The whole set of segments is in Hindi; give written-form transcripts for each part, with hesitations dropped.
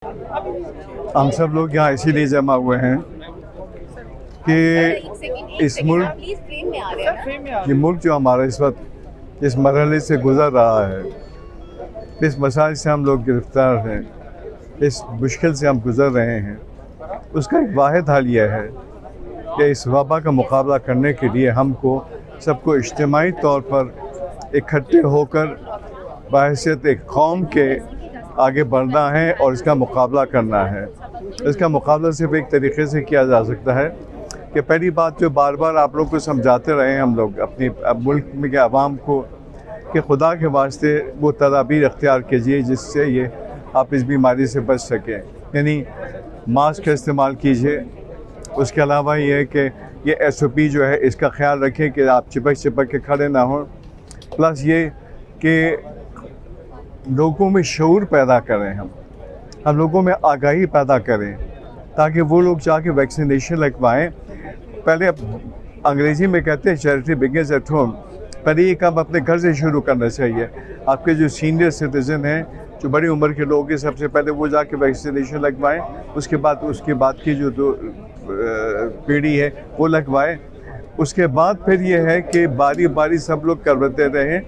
हम सब लोग यहाँ इसीलिए जमा हुए हैं कि इस मुल्क ये मुल्क जो हमारा इस वक्त इस मरहले से गुज़र रहा है, इस मसाइल से हम लोग गिरफ्तार हैं, इस मुश्किल से हम गुज़र रहे हैं, उसका एक वाहिद हल यह है कि इस वबा का मुकाबला करने के लिए हमको सबको इज्तिमाई तौर पर इकट्ठे होकर बहैसियत एक कौम के आगे बढ़ना है और इसका मुकाबला करना है। इसका मुकाबला सिर्फ एक तरीके से किया जा सकता है कि पहली बात जो बार बार आप लोग को समझाते रहे हम लोग अपनी मुल्क में के आवाम को कि खुदा के वास्ते वो तदाबीर अख्तियार कीजिए जिससे ये आप इस बीमारी से बच सकें, यानी मास्क का इस्तेमाल कीजिए। उसके अलावा ये है कि ये SOP जो है इसका ख्याल रखें कि आप चिपक के खड़े ना हों। प्लस ये कि लोगों में शऊर पैदा करें, हम लोगों में आगाही पैदा करें ताकि वो लोग जाके वैक्सीनेशन लगवाएं। पहले अंग्रेज़ी में कहते हैं चैरिटी बिगिंस एट होम, पहले ये काम अपने घर से शुरू करना चाहिए। आपके जो सीनियर सिटीज़न हैं, जो बड़ी उम्र के लोग हैं, सबसे पहले वो जाके वैक्सीनेशन लगवाएं। उसके बाद की जो पीढ़ी है वो लगवाएं। उसके बाद फिर ये है कि बारी बारी सब लोग करवाते रहें,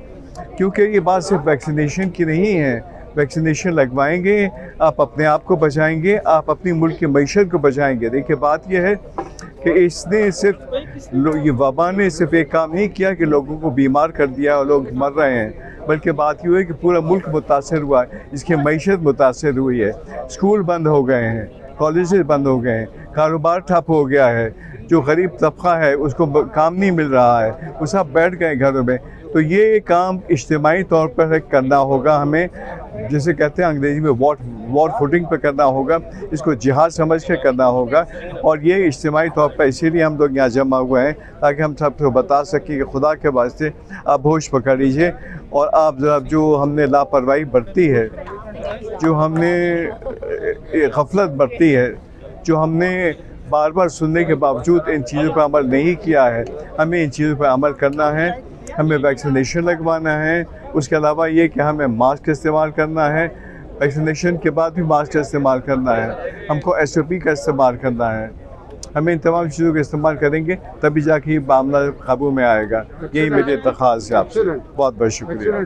क्योंकि ये बात सिर्फ वैक्सीनेशन की नहीं है। वैक्सीनेशन लगवाएंगे, आप अपने आप को बचाएंगे, आप अपनी मुल्क की मईशत को बचाएंगे। देखिए बात यह है कि इसने सिर्फ ये वबा ने सिर्फ एक काम नहीं किया कि लोगों को बीमार कर दिया और लोग मर रहे हैं, बल्कि बात ये है कि पूरा मुल्क मुतासर हुआ है, इसकी मईशत मुतासर हुई है। स्कूल बंद हो गए हैं, कॉलेजेस बंद हो गए हैं, कारोबार ठप हो गया है, जो गरीब तबका है उसको काम नहीं मिल रहा है, वो सब बैठ गए घरों में। तो ये काम इज्तिमाई तौर पर करना होगा हमें, जिसे कहते हैं अंग्रेज़ी में वॉर फुटिंग पर करना होगा। इसको जिहाद समझ के करना होगा और ये इज्तिमाई तौर पर इसीलिए हम लोग यहाँ जमा हुए हैं ताकि हम सबको बता सकें कि खुदा के वास्ते आप होश पकड़ लीजिए और आप जरा जो हमने लापरवाही बरती है, जो हमने गफलत बरती है, जो हमने बार बार सुनने के बावजूद इन चीज़ों पर अमल नहीं किया है, हमें इन चीज़ों पर अमल करना है। हमें वैक्सीनेशन लगवाना है। उसके अलावा ये कि हमें मास्क का इस्तेमाल करना है, वैक्सीनेशन के बाद भी मास्क का इस्तेमाल करना है, हमको SOP का इस्तेमाल करना है। हमें इन तमाम चीज़ों का इस्तेमाल करेंगे तभी जाके ये मामला काबू में आएगा। यही मेरी दरख्वास्त है आपसे। बहुत बहुत शुक्रिया।